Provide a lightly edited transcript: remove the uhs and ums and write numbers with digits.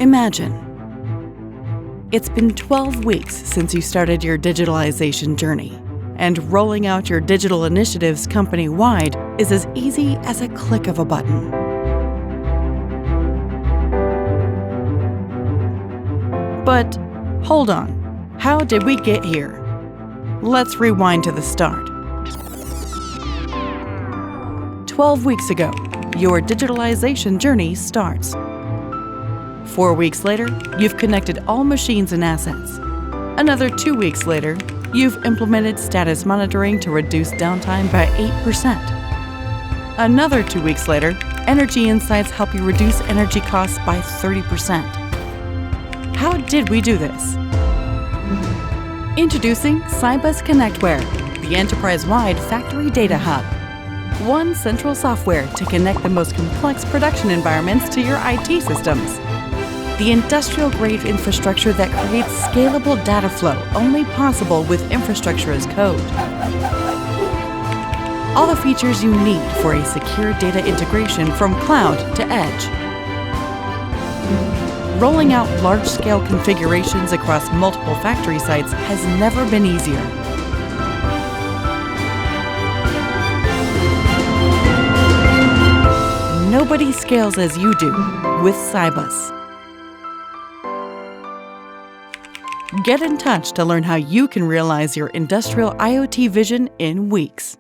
Imagine. It's been 12 weeks since you started your digitalization journey, and rolling out your digital initiatives company-wide is as easy as a click of a button. But hold on, how did we get here? Let's rewind to the start. 12 weeks ago, your digitalization journey starts. 4 weeks later, you've connected all machines and assets. Another 2 weeks later, you've implemented status monitoring to reduce downtime by 8%. Another 2 weeks later, energy insights help you reduce energy costs by 30%. How did we do this? Introducing Cybus Connectware, the enterprise-wide factory data hub. One central software to connect the most complex production environments to your IT systems. The industrial-grade infrastructure that creates scalable data flow only possible with infrastructure as code. All the features you need for a secure data integration from cloud to edge. Rolling out large-scale configurations across multiple factory sites has never been easier. Nobody scales as you do with Cybus. Get in touch to learn how you can realize your industrial IoT vision in weeks.